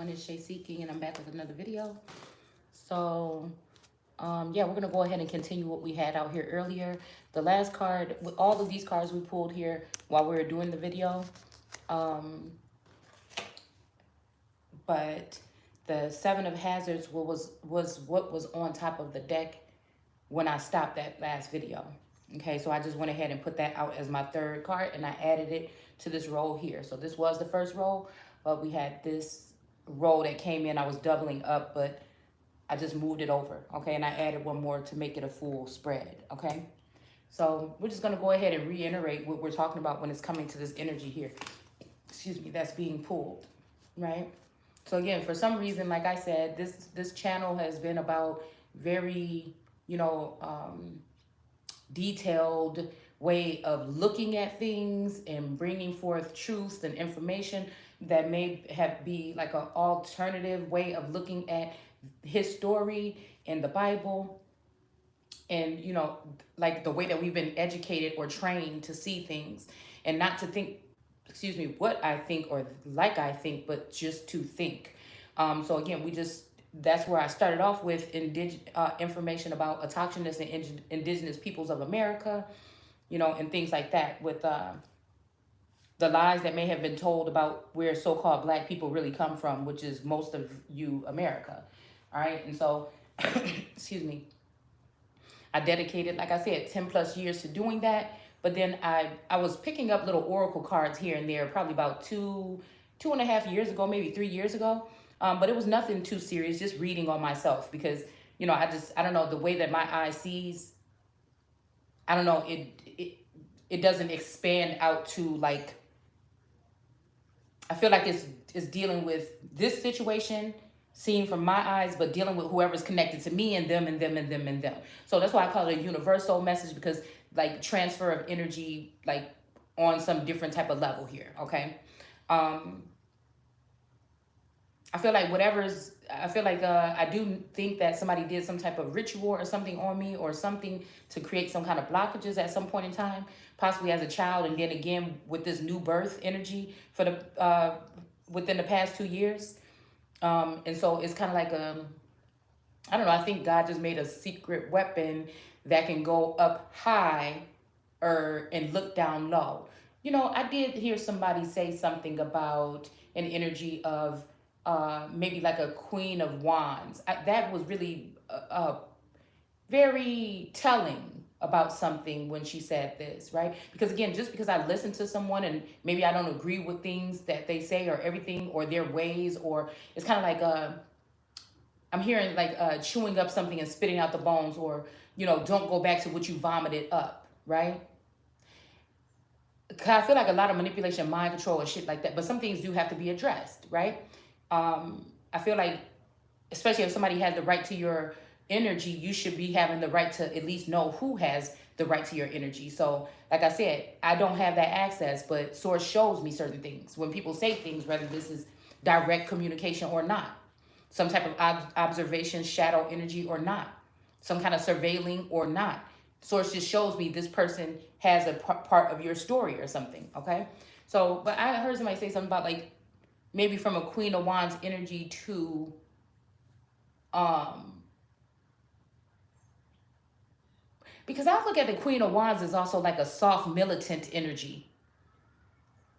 everyone, it's Shay Seeking and I'm back with another video. So yeah, we're gonna go ahead and continue what we had out here earlier. The last card, with all of these cards we pulled here while we were doing the video, but the Seven of Hazards was what was on top of the deck when I stopped that last video. Okay, so I just went ahead and put that out as my third card and I added it to this row here. So this was the first row, but we had this row that came in. I was doubling up, but I just moved it over, okay? And I added one more to make it a full spread, okay? So we're just gonna go ahead and reiterate what we're talking about when it's coming to this energy here, excuse me, that's being pulled, right? So again, for some reason, like I said, this channel has been about very, detailed way of looking at things and bringing forth truths and information that may have be like an alternative way of looking at his story in the Bible, and like the way that we've been educated or trained to see things and not to think, excuse me, what I think or like I think, but just to think. So again, that's where I started off with information about autochthonous and indigenous peoples of America, and things like that, with the lies that may have been told about where so-called black people really come from, which is most of you America. All right. And so, excuse me, I dedicated, like I said, 10 plus years to doing that. But then I was picking up little oracle cards here and there, probably about two and a half years ago, maybe 3 years ago. But it was nothing too serious, just reading on myself because, I don't know, the way that my eye sees, I don't know, it doesn't expand out to, like, I feel like it's dealing with this situation seen from my eyes, but dealing with whoever's connected to me and them and them and them and them. So that's why I call it a universal message, because like transfer of energy, like on some different type of level here. Okay. I feel like I do think that somebody did some type of ritual or something on me or something to create some kind of blockages at some point in time, possibly as a child. And then again, with this new birth energy for the, within the past 2 years. And so it's kind of like, I don't know, I think God just made a secret weapon that can go up high and look down low. I did hear somebody say something about an energy of maybe like a Queen of Wands. That was really very telling about something when she said this, right? Because again, just because I listen to someone and maybe I don't agree with things that they say or everything or their ways, or it's kind of like I'm hearing like chewing up something and spitting out the bones, or don't go back to what you vomited up, right? Cause I feel like a lot of manipulation, mind control, and shit like that. But some things do have to be addressed, right? I feel like, especially if somebody has the right to your energy, you should be having the right to at least know who has the right to your energy. So, like I said, I don't have that access, but Source shows me certain things. When people say things, whether this is direct communication or not, some type of observation, shadow energy or not, some kind of surveilling or not, Source just shows me this person has a part of your story or something, okay? So, but I heard somebody say something about like maybe from a Queen of Wands energy to because I look at the Queen of Wands as also like a soft militant energy.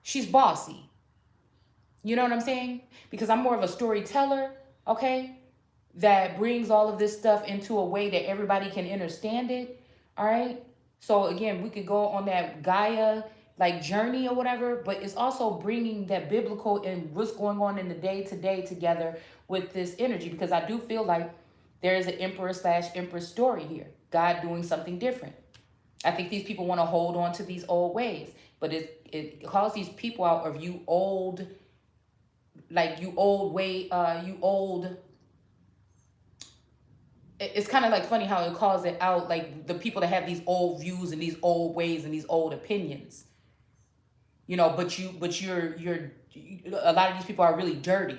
She's bossy. You know what I'm saying? Because I'm more of a storyteller, okay? That brings all of this stuff into a way that everybody can understand it, all right? So again, we could go on that Gaia like journey or whatever, but it's also bringing that biblical and what's going on in the day to day together with this energy, because I do feel like there is an emperor/empress story here. God doing something different. I think these people want to hold on to these old ways, but it calls these people out of you old, like you old way, you old. It's kind of like funny how it calls it out, like the people that have these old views and these old ways and these old opinions. But you're a lot of these people are really dirty.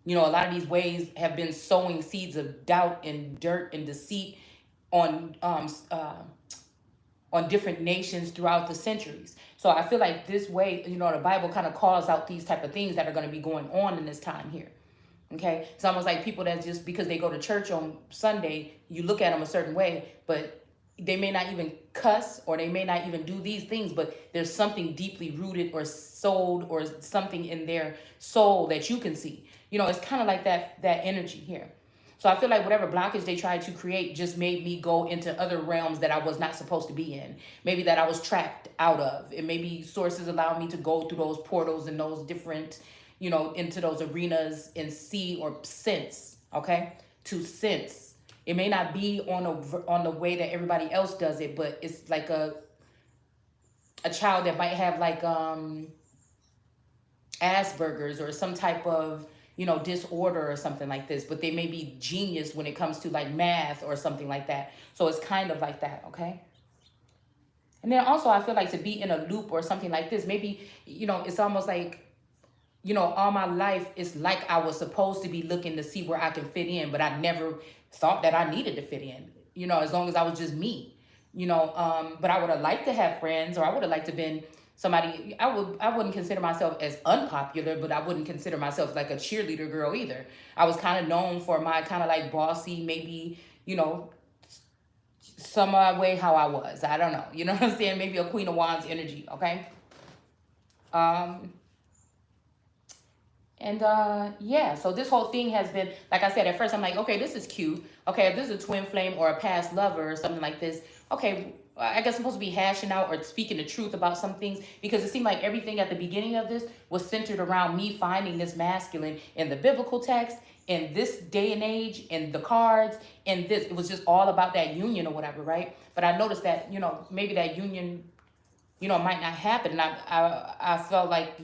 A lot of these ways have been sowing seeds of doubt and dirt and deceit on different nations throughout the centuries. So I feel like this way, the Bible kind of calls out these type of things that are going to be going on in this time here. Okay, it's almost like people that just because they go to church on Sunday, you look at them a certain way, but they may not even cuss or they may not even do these things, but there's something deeply rooted or souled or something in their soul that you can see. You know, it's kind of like that energy here. So I feel like whatever blockage they tried to create just made me go into other realms that I was not supposed to be in. Maybe that I was trapped out of. And maybe sources allowed me to go through those portals and those different, into those arenas and see or sense, okay? To sense. It may not be on the way that everybody else does it, but it's like a child that might have like Asperger's or some type of disorder or something like this, but they may be genius when it comes to like math or something like that. So it's kind of like that, okay? And then also I feel like to be in a loop or something like this, maybe it's almost like all my life it's like I was supposed to be looking to see where I can fit in, but I never thought that I needed to fit in, as long as I was just me, but I would have liked to have friends, or I would have liked to been somebody. I wouldn't consider myself as unpopular, but I wouldn't consider myself like a cheerleader girl either. I was kind of known for my kind of like bossy, maybe, some way how I was. I don't know. You know what I'm saying? Maybe a Queen of Wands energy, okay? Um And yeah, so this whole thing has been, like I said, at first I'm like, okay, this is cute. Okay, if this is a twin flame or a past lover or something like this, okay, I guess I'm supposed to be hashing out or speaking the truth about some things, because it seemed like everything at the beginning of this was centered around me finding this masculine in the biblical text, in this day and age, in the cards, in this. It was just all about that union or whatever, right? But I noticed that, maybe that union might not happen. And I felt like,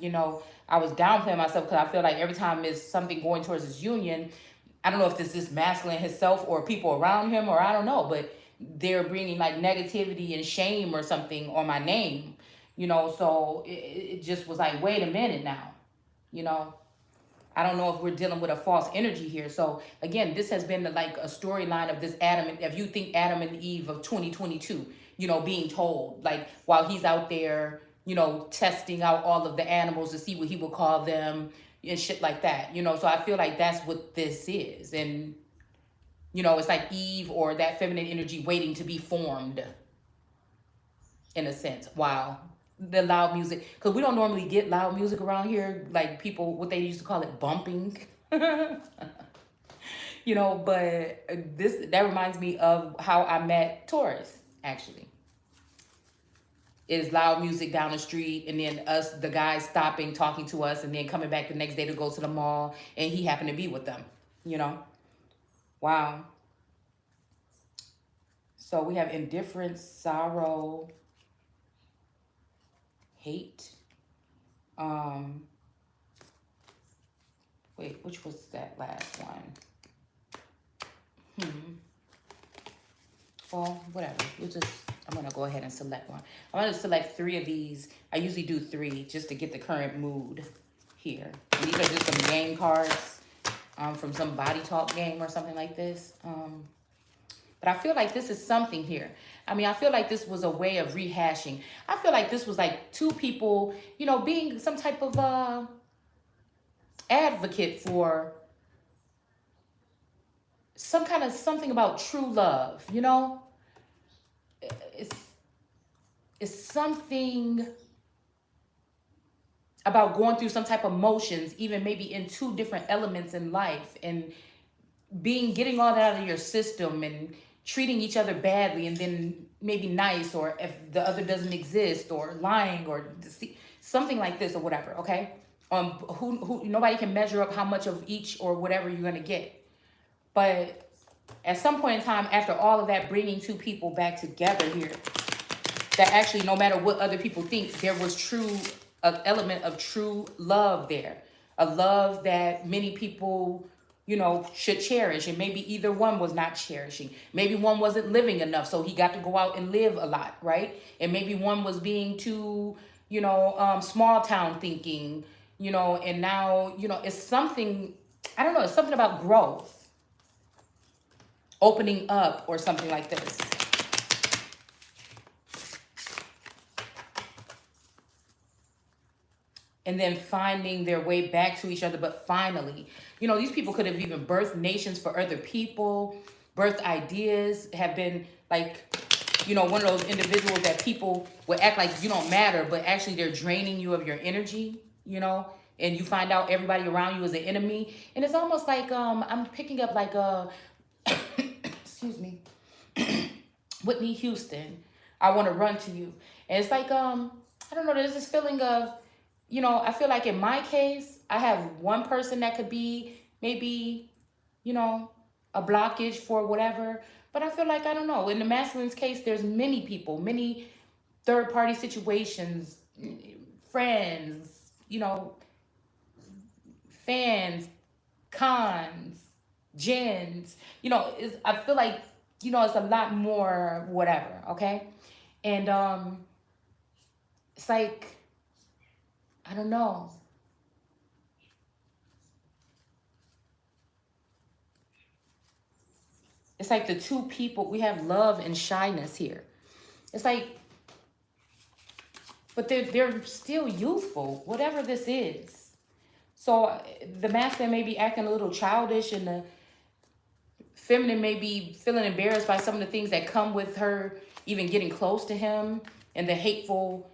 I was downplaying myself, because I feel like every time there's something going towards this union, I don't know if this is masculine himself or people around him, or I don't know, but they're bringing like negativity and shame or something on my name, so it just was like, wait a minute now, you know. I don't know if we're dealing with a false energy here. So again, this has been like a storyline of this Adam. If you think Adam and Eve of 2022, being told like while he's out there, testing out all of the animals to see what he would call them and shit like that. So I feel like that's what this is. And it's like Eve or that feminine energy waiting to be formed in a sense. Wow. The loud music, because we don't normally get loud music around here, like people what they used to call it bumping. But this that reminds me of how I met Taurus. Actually, it is loud music down the street, and then us, the guys stopping talking to us, and then coming back the next day to go to the mall, and he happened to be with them. Wow. So we have indifference, sorrow, hate. Um, Wait, which was that last one? Well, whatever. I'm gonna go ahead and select one. I'm gonna select 3 of these. I usually do 3 just to get the current mood here. And these are just some game cards from some body talk game or something like this. But I feel like this is something here. I mean, I feel like this was a way of rehashing. I feel like this was like 2 people, being some type of advocate for some kind of something about true love. It's something about going through some type of motions, even maybe in 2 different elements in life, and getting all that out of your system, and treating each other badly and then maybe nice, or if the other doesn't exist, or lying, or something like this or whatever. Okay. Who nobody can measure up how much of each or whatever you're gonna get. But at some point in time, after all of that, bringing 2 people back together here, that actually, no matter what other people think, there was an element of true love there. A love that many people, should cherish. And maybe either one was not cherishing. Maybe one wasn't living enough, so he got to go out and live a lot, right? And maybe one was being too, small town thinking, and now, it's something, I don't know, it's something about growth, opening up or something like this. And then finding their way back to each other, but finally. You know, these people could have even birthed nations for other people, birthed ideas, have been like, you know, one of those individuals that people would act like you don't matter, but actually they're draining you of your energy, you know, and you find out everybody around you is an enemy. And it's almost like I'm picking up like excuse me, Whitney Houston, I want to run to you. And it's like I don't know, there's this feeling of, you know, I feel like in my case, I have one person that could be maybe, you know, a blockage for whatever. But I feel like, I don't know, in the masculine's case, there's many people, many third party situations, friends, you know, fans, cons, gins, you know, I feel like, you know, it's a lot more whatever, okay? And it's like, I don't know. It's like the two people, we have love and shyness here. It's like, but they're still youthful, whatever this is. So the masculine may be acting a little childish, and the feminine may be feeling embarrassed by some of the things that come with her even getting close to him, and the hateful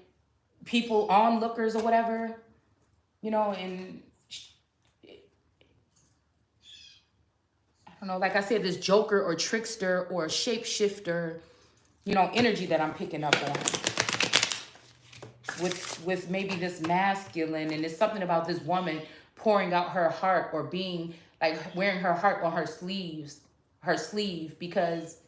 people, onlookers or whatever, you know. And I don't know, like I said, this joker or trickster or shapeshifter, you know, energy that I'm picking up on with maybe this masculine. And it's something about this woman pouring out her heart, or being like wearing her heart on her sleeve, because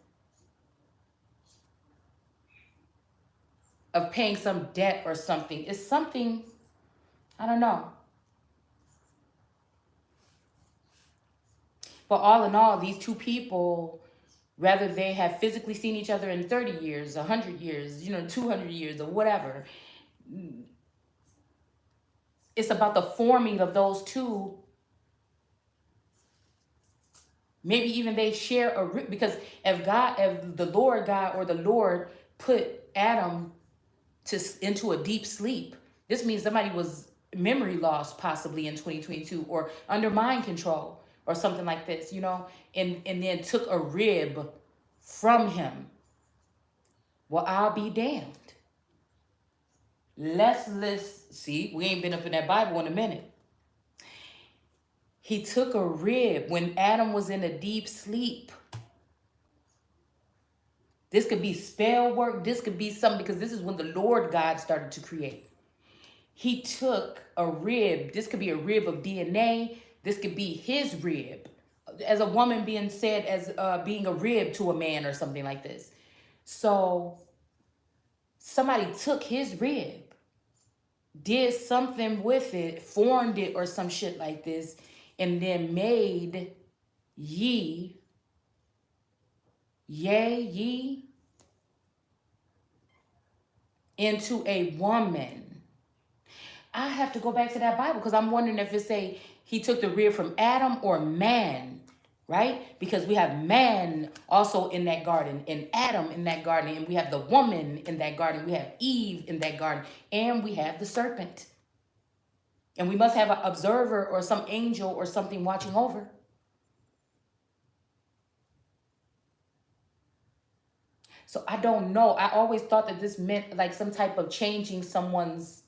of paying some debt or something. It's something, I don't know. But all in all, these two people, whether they have physically seen each other in 30 years, 100 years, you know, 200 years or whatever, it's about the forming of those two. Maybe even they share because if the Lord God or the Lord put Adam into a deep sleep, this means somebody was memory loss possibly in 2022, or under mind control or something like this, you know, and then took a rib from him. Well, I'll be damned. Let's see, we ain't been up in that Bible in a minute. He took a rib when Adam was in a deep sleep. This could be spell work. This could be something, because this is when the Lord God started to create. He took a rib. This could be a rib of DNA. This could be his rib. As a woman being said as being a rib to a man or something like this. So somebody took his rib, did something with it, formed it or some shit like this, and then made ye into a woman. I have to go back to that Bible, because I'm wondering if it say he took the rib from Adam or man, right? Because we have man also in that garden, and Adam in that garden, and we have the woman in that garden, we have Eve in that garden, and we have the serpent. And we must have an observer or some angel or something watching over. So I don't know. I always thought that this meant like some type of changing someone's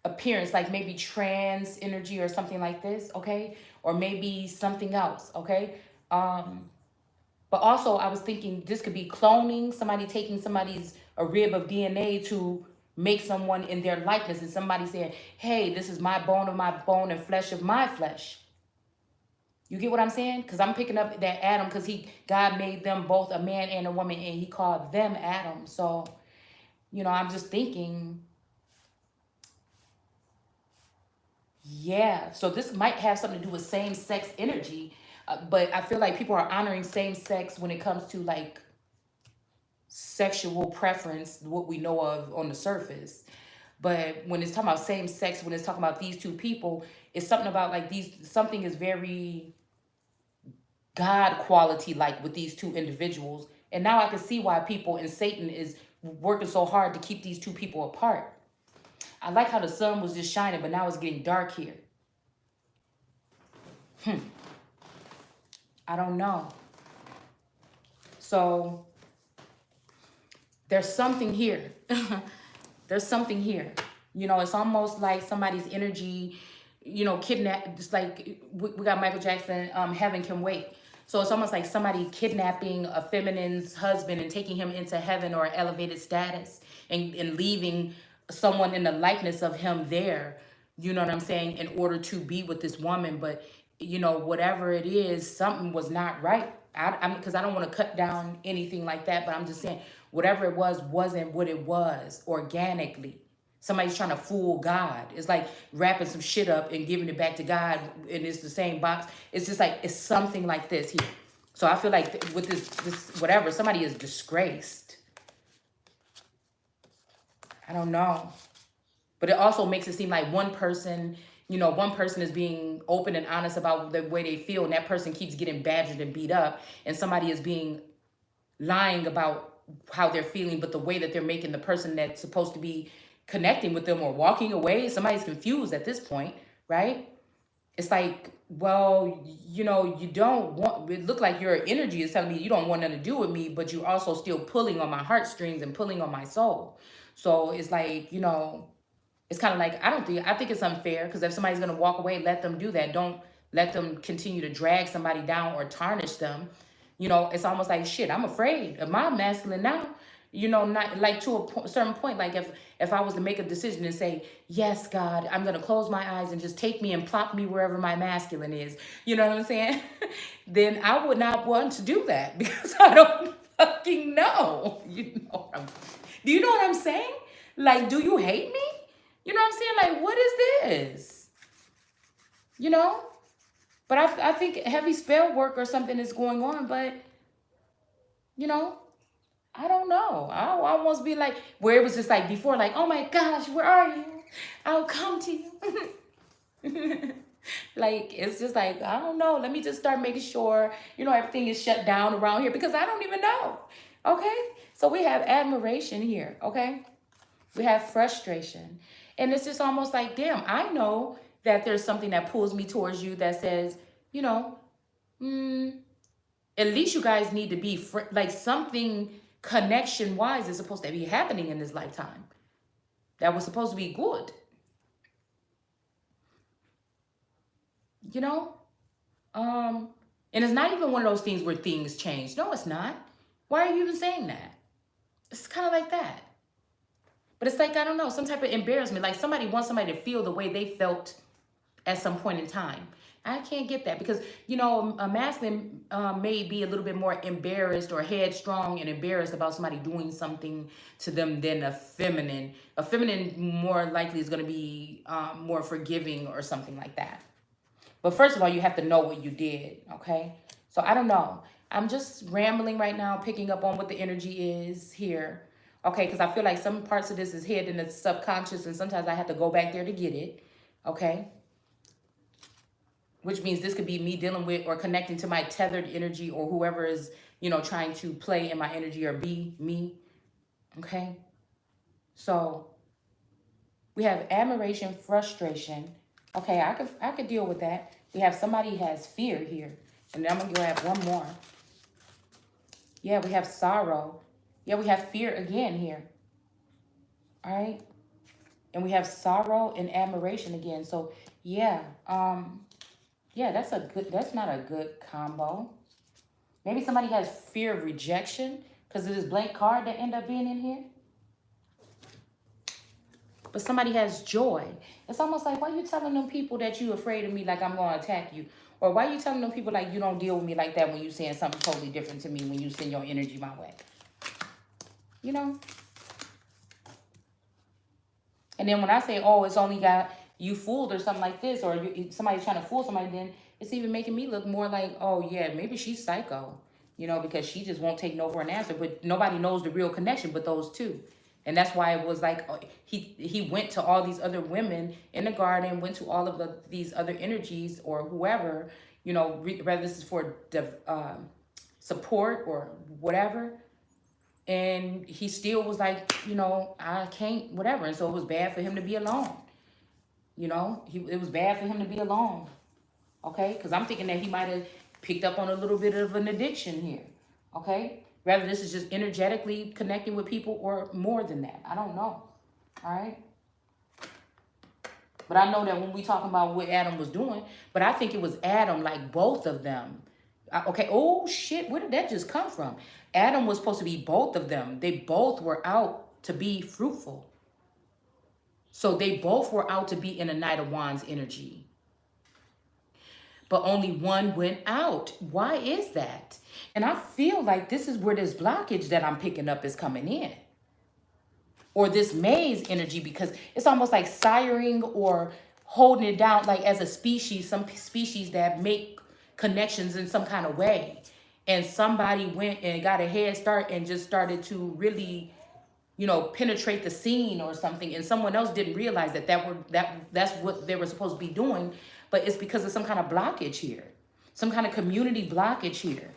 appearance, like maybe trans energy or something like this, okay? Or maybe something else, okay? But also I was thinking this could be cloning, somebody taking a rib of DNA to make someone in their likeness, and somebody saying, hey, this is my bone of my bone and flesh of my flesh. You get what I'm saying? Because I'm picking up that Adam, because God made them both a man and a woman, and he called them Adam. So, you know, I'm just thinking, yeah. So this might have something to do with same-sex energy, but I feel like people are honoring same-sex when it comes to like sexual preference, what we know of on the surface. But when it's talking about same-sex, when it's talking about these two people, it's something about like something is very God quality like with these two individuals. And now I can see why people and Satan is working so hard to keep these two people apart. I like how the sun was just shining, but now it's getting dark here. I don't know. So there's something here. There's something here. You know, it's almost like somebody's energy, you know, kidnap. Just like we got Michael Jackson, Heaven Can Wait. So it's almost like somebody kidnapping a feminine's husband and taking him into heaven or elevated status, and leaving someone in the likeness of him there. You know what I'm saying? In order to be with this woman. But, you know, whatever it is, something was not right. I because I don't want to cut down anything like that, but I'm just saying whatever it was wasn't what it was organically. Somebody's trying to fool God. It's like wrapping some shit up and giving it back to God, and it's the same box. It's just like it's something like this here. So I feel like with this whatever, somebody is disgraced. I don't know. But it also makes it seem like one person, you know, one person is being open and honest about the way they feel, and that person keeps getting badgered and beat up, and somebody is being lying about how they're feeling, but the way that they're making the person that's supposed to be connecting with them or walking away, somebody's confused at this point, right? It's like, well, you know, you don't want, it look like your energy is telling me you don't want nothing to do with me, but you're also still pulling on my heartstrings and pulling on my soul. So it's like, you know, it's kind of like, I think it's unfair, because if somebody's going to walk away, let them do that. Don't let them continue to drag somebody down or tarnish them. You know, it's almost like, shit, I'm afraid of my masculine now. You know, not like to a certain point, like if I was to make a decision and say, yes, God, I'm going to close my eyes and just take me and plop me wherever my masculine is, you know what I'm saying? Then I would not want to do that, because I don't fucking know. Do you know what I'm saying? Like, do you hate me? You know what I'm saying? Like, what is this? You know? But I think heavy spell work or something is going on, but, you know, I don't know. I almost be like, where it was just like before, like, oh my gosh, where are you? I'll come to you. Like, it's just like, I don't know. Let me just start making sure, you know, everything is shut down around here, because I don't even know. Okay? So we have admiration here. Okay? We have frustration. And it's just almost like, damn, I know that there's something that pulls me towards you that says, you know, at least you guys need to be like something connection wise is supposed to be happening in this lifetime that was supposed to be good, you know? And it's not even one of those things where things change. No, it's not. Why are you even saying that? It's kind of like that. But it's like, I don't know, some type of embarrassment. Like somebody wants somebody to feel the way they felt at some point in time. I can't get that, because, you know, a masculine may be a little bit more embarrassed or headstrong and embarrassed about somebody doing something to them than a feminine. A feminine more likely is going to be more forgiving or something like that. But first of all, you have to know what you did, okay? So I don't know. I'm just rambling right now, picking up on what the energy is here. Okay, because I feel like some parts of this is hidden in the subconscious, and sometimes I have to go back there to get it. Okay? Which means this could be me dealing with or connecting to my tethered energy, or whoever is, you know, trying to play in my energy or be me. Okay? So we have admiration, frustration. Okay, I could deal with that. We have somebody has fear here. And then I'm gonna go have one more. Yeah, we have sorrow. Yeah, we have fear again here. All right. And we have sorrow and admiration again. So yeah, yeah, that's not a good combo. Maybe somebody has fear of rejection because of this blank card that end up being in here. But somebody has joy. It's almost like, why you telling them people that you afraid of me, like I'm going to attack you? Or why you telling them people like you don't deal with me like that when you saying something totally different to me when you send your energy my way? You know? And then when I say, oh, it's only got you fooled or something like this, or somebody's trying to fool somebody, then it's even making me look more like, oh, yeah, maybe she's psycho, you know, because she just won't take no for an answer. But nobody knows the real connection but those two. And that's why it was like he went to all these other women in the garden, went to all of these other energies or whoever, you know, whether this is for support or whatever. And he still was like, you know, I can't, whatever. And so it was bad for him to be alone. You know, it was bad for him to be alone. Okay, because I'm thinking that he might have picked up on a little bit of an addiction here. Okay, rather this is just energetically connecting with people or more than that. I don't know. All right. But I know that when we talking about what Adam was doing, but I think it was Adam, like both of them. Okay, oh shit, where did that just come from? Adam was supposed to be both of them. They both were out to be fruitful. So they both were out to be in a Knight of Wands energy. But only one went out. Why is that? And I feel like this is where this blockage that I'm picking up is coming in. Or this maze energy, because it's almost like siring or holding it down, like as a species, some species that make connections in some kind of way. And somebody went and got a head start and just started to really, you know, penetrate the scene or something, and someone else didn't realize that's what they were supposed to be doing, but it's because of some kind of blockage here, some kind of community blockage here.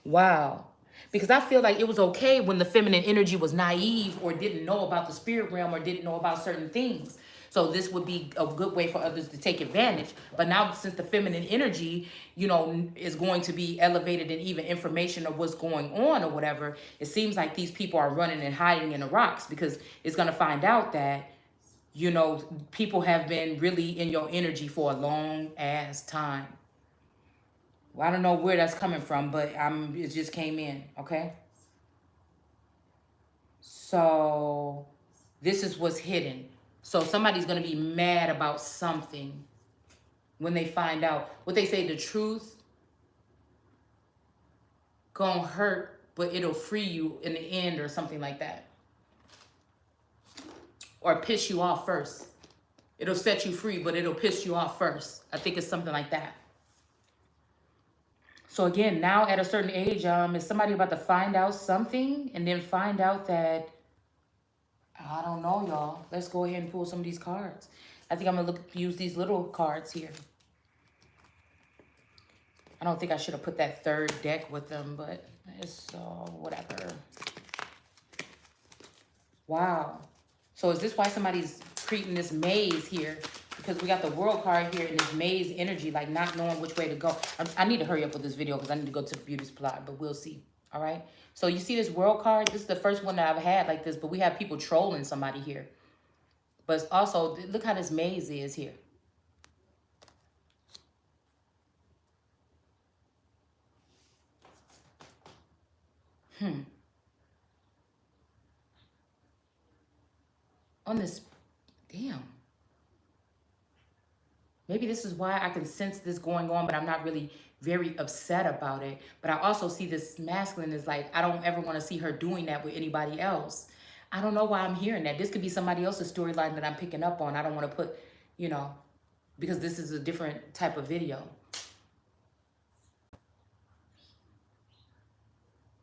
Wow. Because I feel like it was okay when the feminine energy was naive or didn't know about the spirit realm or didn't know about certain things. So this would be a good way for others to take advantage. But now since the feminine energy, you know, is going to be elevated and even information of what's going on or whatever, it seems like these people are running and hiding in the rocks, because it's going to find out that, you know, people have been really in your energy for a long ass time. Well, I don't know where that's coming from, but it just came in, okay? So this is what's hidden. So somebody's going to be mad about something when they find out. What they say, the truth gonna hurt, but it'll free you in the end, or something like that. Or piss you off first. It'll set you free, but it'll piss you off first. I think it's something like that. So again, now at a certain age, is somebody about to find out something and then find out that, I don't know, y'all. Let's go ahead and pull some of these cards. I think I'm gonna use these little cards here. I don't think I should have put that third deck with them, but it's whatever. Wow. So is this why somebody's creating this maze here? Because we got the World card here in this maze energy, like not knowing which way to go. I need to hurry up with this video because I need to go to the beauty supply, but we'll see. All right. So you see this World card? This is the first one that I've had like this, but we have people trolling somebody here. But it's also, look how this maze is here. On this, damn. Maybe this is why I can sense this going on, but I'm not really very upset about it. But I also see this masculine is like, I don't ever want to see her doing that with anybody else. I don't know why I'm hearing that. This could be somebody else's storyline that I'm picking up on. I don't want to put, you know, because this is a different type of video.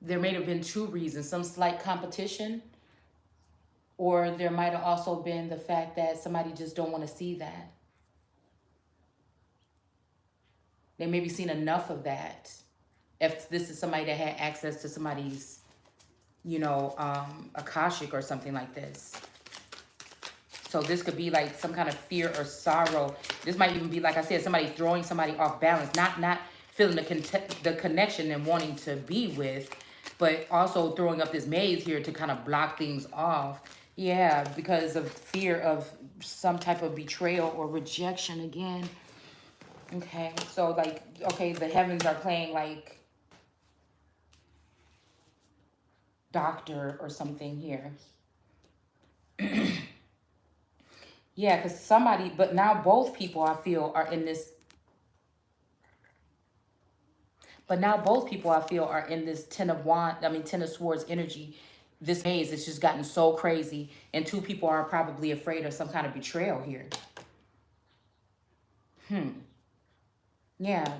There may have been two reasons, some slight competition, or there might have also been the fact that somebody just don't want to see that. They maybe seen enough of that. If this is somebody that had access to somebody's, you know, Akashic or something like this. So this could be like some kind of fear or sorrow. This might even be, like I said, somebody throwing somebody off balance, not feeling the connection and wanting to be with, but also throwing up this maze here to kind of block things off. Yeah, because of fear of some type of betrayal or rejection again. Okay, so like, okay, the heavens are playing like doctor or something here. Yeah, because somebody, but now both people I feel are in this, but now both people I feel are in this Ten of Swords energy. This maze, it's just gotten so crazy, and two people are probably afraid of some kind of betrayal here. Yeah.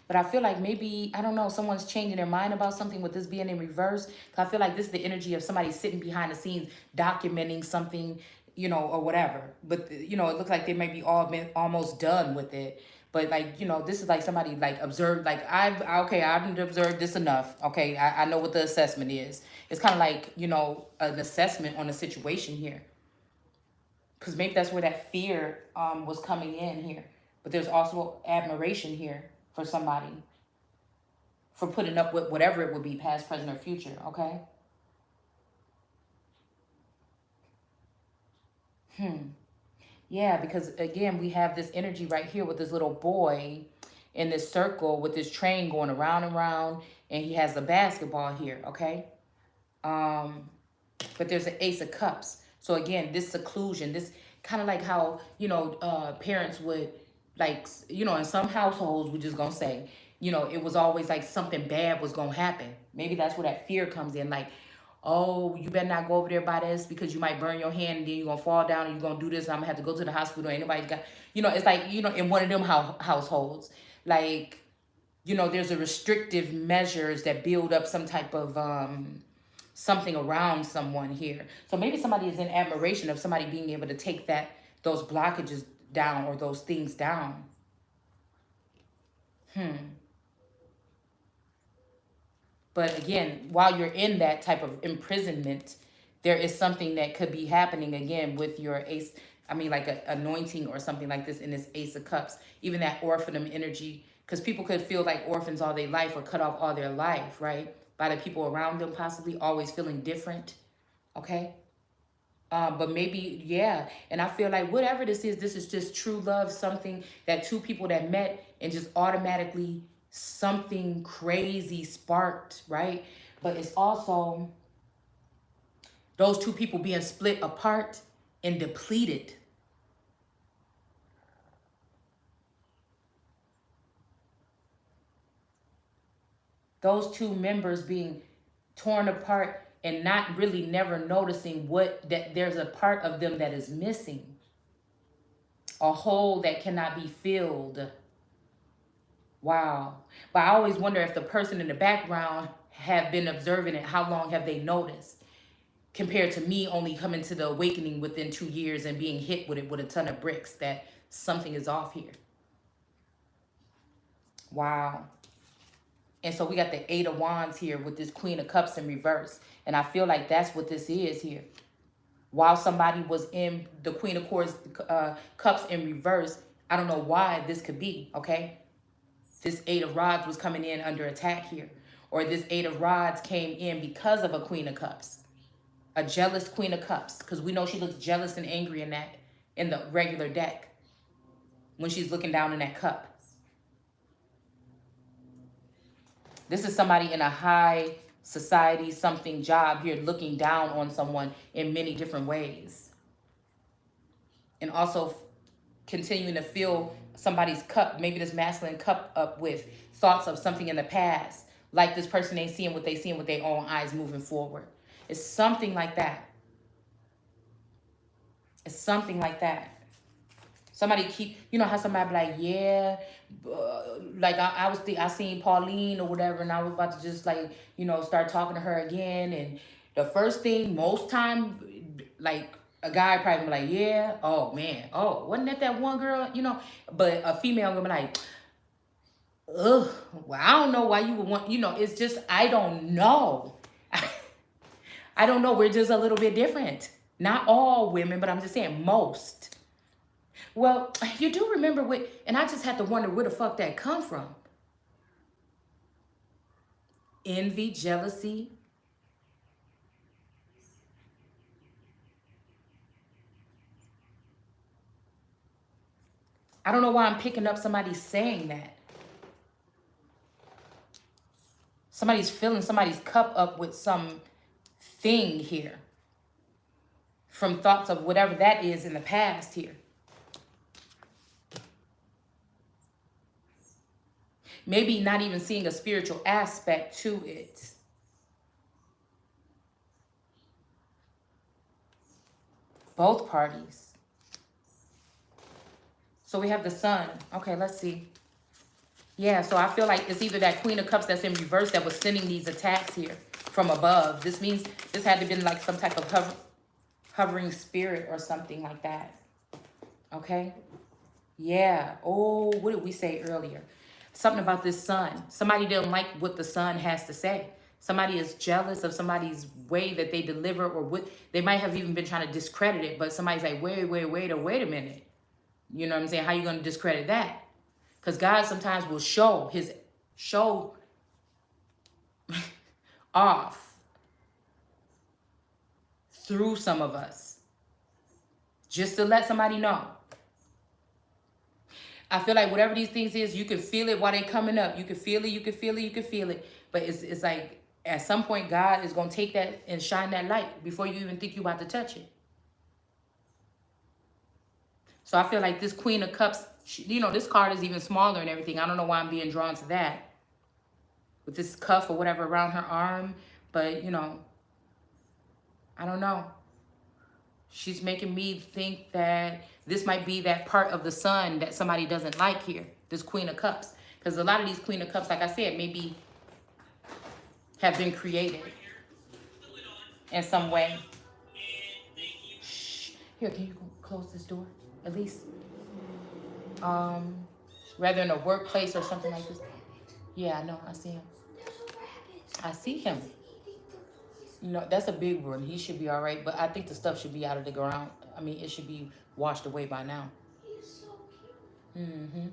But I feel like maybe, I don't know, someone's changing their mind about something with this being in reverse. I feel like this is the energy of somebody sitting behind the scenes documenting something, you know, or whatever. But, you know, it looks like they may be almost done with it. But, like, you know, this is like somebody, like, observed, like, I've observed this enough. Okay, I know what the assessment is. It's kind of like, you know, an assessment on a situation here. Because maybe that's where that fear was coming in here. But there's also admiration here for somebody for putting up with whatever it would be, past, present, or future, okay? Yeah, because again, we have this energy right here with this little boy in this circle with this train going around and around, and he has a basketball here, okay? Um, but there's an Ace of Cups. So again, this seclusion, this kind of like how, parents would, like, in some households, we're just gonna say, it was always like something bad was gonna happen. Maybe that's where that fear comes in. Like, oh, you better not go over there by this because you might burn your hand and then you're gonna fall down and you're gonna do this and I'm gonna have to go to the hospital. Anybody's got, it's like, in one of them households, like, there's a restrictive measures that build up some type of something around someone here. So maybe somebody is in admiration of somebody being able to take those blockages down or those things down. But again, while you're in that type of imprisonment, there is something that could be happening again with your ace. I mean, like an anointing or something like this in this Ace of Cups, even that orphanum energy, because people could feel like orphans all their life or cut off all their life, right? By the people around them, possibly always feeling different, okay? But maybe, yeah. And I feel like whatever this is just true love, something that two people that met and just automatically something crazy sparked, right? But it's also those two people being split apart and depleted. Those two members being torn apart and not really never noticing that there's a part of them that is missing. A hole that cannot be filled. Wow. But I always wonder if the person in the background have been observing it, how long have they noticed? Compared to me only coming to the awakening within 2 years and being hit with it with a ton of bricks, that something is off here. Wow. And so we got the Eight of Wands here with this Queen of Cups in reverse. And I feel like that's what this is here. While somebody was in the Queen of Cups in reverse, I don't know why this could be, okay? This Eight of Rods was coming in under attack here. Or this Eight of Rods came in because of a Queen of Cups. A jealous Queen of Cups. Because we know she looks jealous and angry in the regular deck. When she's looking down in that cup. This is somebody in a high society, something job here, looking down on someone in many different ways. And also continuing to fill somebody's cup, maybe this masculine cup up with thoughts of something in the past. Like this person ain't seeing what they see with their own eyes moving forward. It's something like that. It's something like that. Somebody how somebody be like, yeah, like I seen Pauline or whatever, and I was about to just like, start talking to her again. And the first thing, most time, like a guy probably be like, yeah, oh man, oh, wasn't that one girl, but a female gonna be like, ugh, well, I don't know why you would want, it's just, I don't know. I don't know, we're just a little bit different. Not all women, but I'm just saying most. Well, you do remember and I just had to wonder where the fuck that come from. Envy, jealousy. I don't know why I'm picking up somebody saying that. Somebody's filling somebody's cup up with some thing here. From thoughts of whatever that is in the past here. Maybe not even seeing a spiritual aspect to it. Both parties. So we have the Sun. Okay, let's see. Yeah, so I feel like it's either that Queen of Cups that's in reverse that was sending these attacks here from above. This means this had to have been like some type of hovering spirit or something like that. Okay? Yeah. Oh, what did we say earlier? Something about this Sun. Somebody didn't like what the Sun has to say. Somebody is jealous of somebody's way that they deliver, or what they might have even been trying to discredit it, but somebody's like, wait a minute. You know what I'm saying? How you going to discredit that? Because God sometimes will show off through some of us, just to let somebody know. I feel like whatever these things is, you can feel it while they coming up. You can feel it, you can feel it, you can feel it. But it's like at some point God is gonna take that and shine that light before you even think you about to touch it. So I feel like this Queen of Cups, you know, this card is even smaller and everything. I don't know why I'm being drawn to that. With this cuff or whatever around her arm. But, you know, I don't know. She's making me think that this might be that part of the sun that somebody doesn't like here. This Queen of Cups. Because a lot of these Queen of Cups, like I said, maybe have been created in some way. Shh. Here, can you close this door? At least. Rather in a workplace or something like this. Yeah, I know. I see him. I see him. No, that's a big one. He should be all right, but I think the stuff should be out of the ground. I mean, it should be washed away by now. Mm-hmm.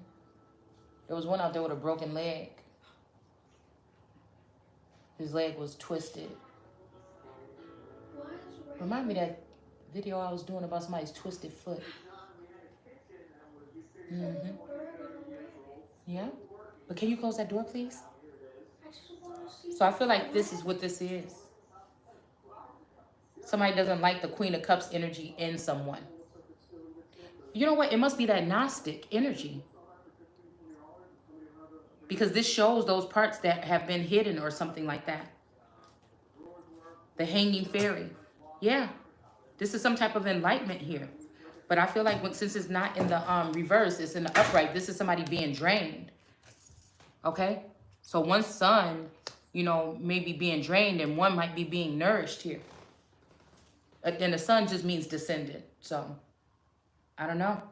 There was one out there with a broken leg. His leg was twisted. Remind me that video I was doing about somebody's twisted foot. Mm-hmm. Yeah. But can you close that door, please? So I feel like this is what this is. Somebody doesn't like the Queen of Cups energy in someone. You know what? It must be that Gnostic energy. Because this shows those parts that have been hidden or something like that. The hanging fairy. Yeah. This is some type of enlightenment here. But I feel like since it's not in the reverse, it's in the upright, this is somebody being drained. Okay? So one sun, you know, may be being drained and one might be being nourished here. And the sun just means descendant. So, I don't know.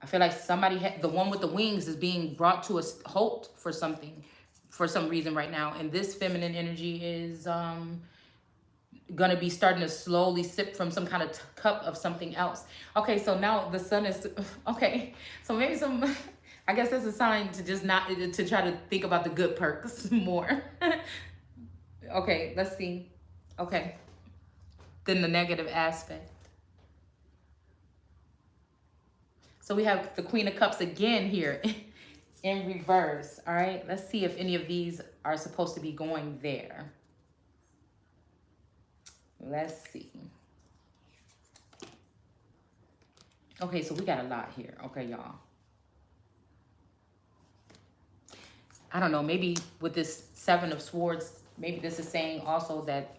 I feel like somebody, the one with the wings is being brought to a halt for something, for some reason right now. And this feminine energy is going to be starting to slowly sip from some kind of cup of something else. Okay, so now the sun is, okay. So maybe I guess that's a sign to just not, to try to think about the good perks more. Okay, let's see. Okay. Then the negative aspect. So we have the Queen of Cups again here in reverse. All right, let's see if any of these are supposed to be going there. Let's see. Okay, so we got a lot here. Okay, y'all. I don't know, maybe with this Seven of Swords, maybe this is saying also that,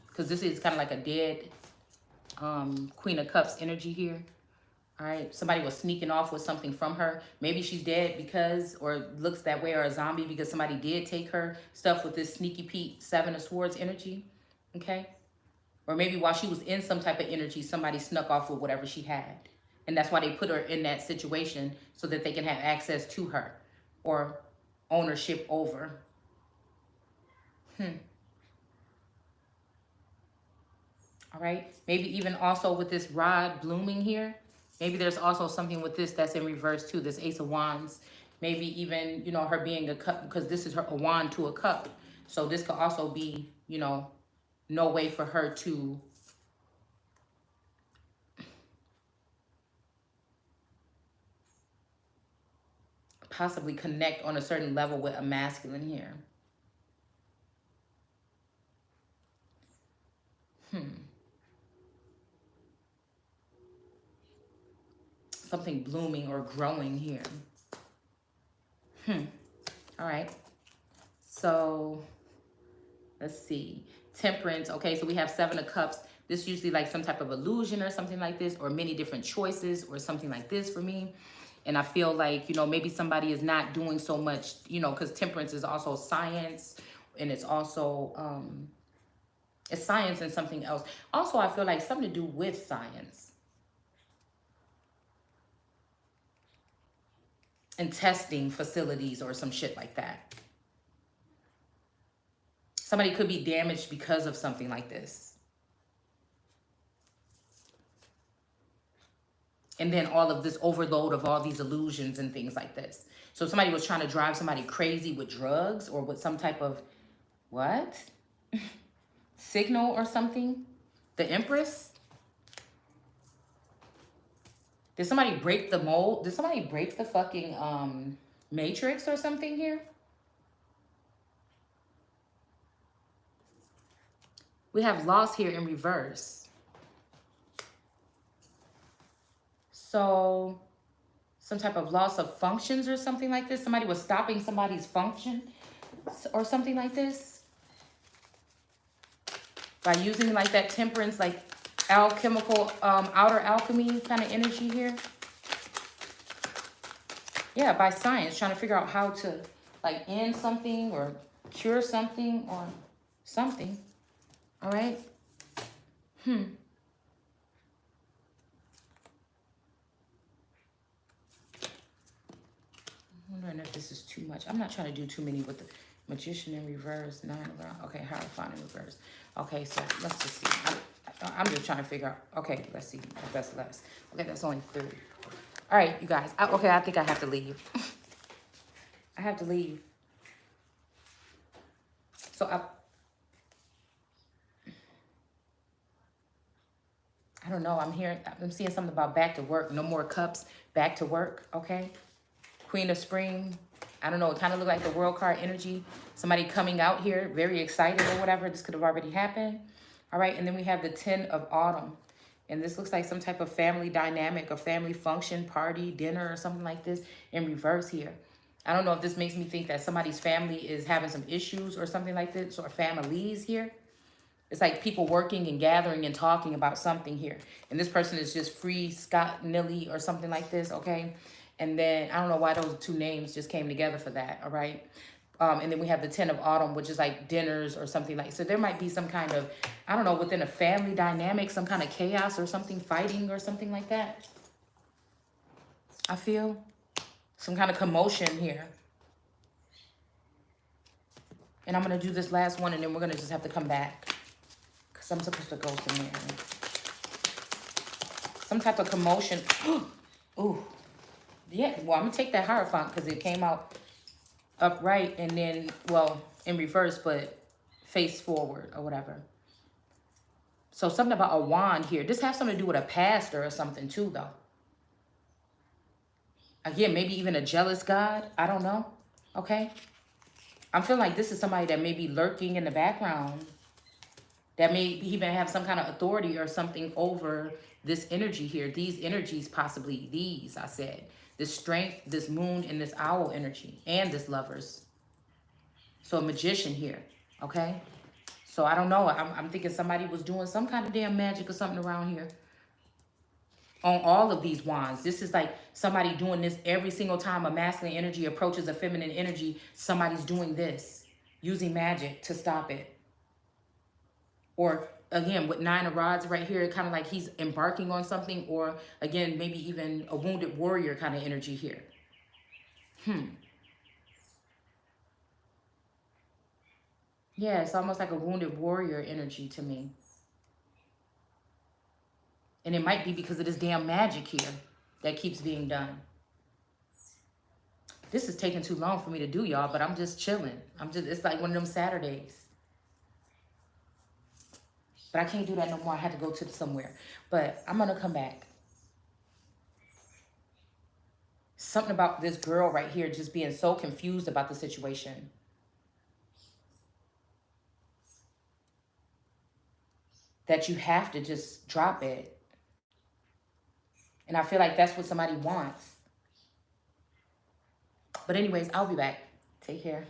because this is kind of like a dead Queen of Cups energy here. All right, somebody was sneaking off with something from her. Maybe she's dead because, or looks that way, or a zombie because somebody did take her stuff with this sneaky Pete Seven of Swords energy. Okay, or maybe while she was in some type of energy, somebody snuck off with whatever she had, and that's why they put her in that situation so that they can have access to her or ownership over. All right, maybe even also with this rod blooming here. Maybe there's also something with this that's in reverse too, this Ace of Wands. Maybe even, you know, her being a cup, because this is a wand to a cup. So this could also be, you know, no way for her to possibly connect on a certain level with a masculine here. Something blooming or growing here. All right. So let's see. Temperance. Okay, so we have Seven of Cups. This is usually like some type of illusion or something like this, or many different choices or something like this for me. And I feel like, you know, maybe somebody is not doing so much, you know, because temperance is also science, and it's also, it's science and something else. Also, I feel like something to do with science. And testing facilities or some shit like that. Somebody could be damaged because of something like this. And then all of this overload of all these illusions and things like this. So somebody was trying to drive somebody crazy with drugs or with some type of, what? Signal or something? The Empress? Did somebody break the mold? Did somebody break the fucking matrix or something here? We have loss here in reverse. So some type of loss of functions or something like this. Somebody was stopping somebody's function or something like this. By using like that temperance, like alchemical, outer alchemy kind of energy here. Yeah, by science, trying to figure out how to like end something or cure something or something. All right. I'm wondering if this is too much. I'm not trying to do too many with the Magician in reverse, 9 around. Okay, Hierophant in reverse. Okay, so let's just see. I'm just trying to figure out. Okay, let's see. That's less. Okay, that's only 3. All right, you guys. Okay, I think I have to leave. I have to leave. So I don't know. I'm seeing something about back to work. No more cups. Back to work. Okay. Queen of Spring. I don't know. It kind of looked like the World card energy. Somebody coming out here, very excited or whatever. This could have already happened. All right. And then we have the 10 of Autumn. And this looks like some type of family dynamic or family function, party, dinner, or something like this in reverse here. I don't know if this makes me think that somebody's family is having some issues or something like this, or families here. It's like people working and gathering and talking about something here. And this person is just free, Scott Nilly or something like this, okay? And then I don't know why those 2 names just came together for that, all right? And then we have the 10 of Autumn, which is like dinners or something like. So there might be some kind of, I don't know, within a family dynamic, some kind of chaos or something, fighting or something like that. I feel some kind of commotion here. And I'm going to do this last one, and then we're going to just have to come back. Because I'm supposed to go somewhere. Some type of commotion. Ooh. Yeah, well, I'm going to take that Hierophant because it came out upright and then, well, in reverse, but face forward or whatever. So something about a wand here. This has something to do with a pastor or something too, though. Again, maybe even a jealous God. I don't know. Okay. I'm feeling like this is somebody that may be lurking in the background. That may even have some kind of authority or something over this energy here. These energies, possibly these, I said. This strength, this moon, and this owl energy. And this lovers. So a magician here. Okay. So I don't know. I'm thinking somebody was doing some kind of damn magic or something around here. On all of these wands. This is like somebody doing this every single time a masculine energy approaches a feminine energy. Somebody's doing this. Using magic to stop it. Or again, with 9 of Rods right here, kind of like he's embarking on something. Or again, maybe even a wounded warrior kind of energy here. Yeah, it's almost like a wounded warrior energy to me. And it might be because of this damn magic here that keeps being done. This is taking too long for me to do, y'all, but I'm just chilling. It's like one of them Saturdays. But I can't do that no more. I had to go to somewhere. But I'm going to come back. Something about this girl right here just being so confused about the situation. That you have to just drop it. And I feel like that's what somebody wants. But anyways, I'll be back. Take care.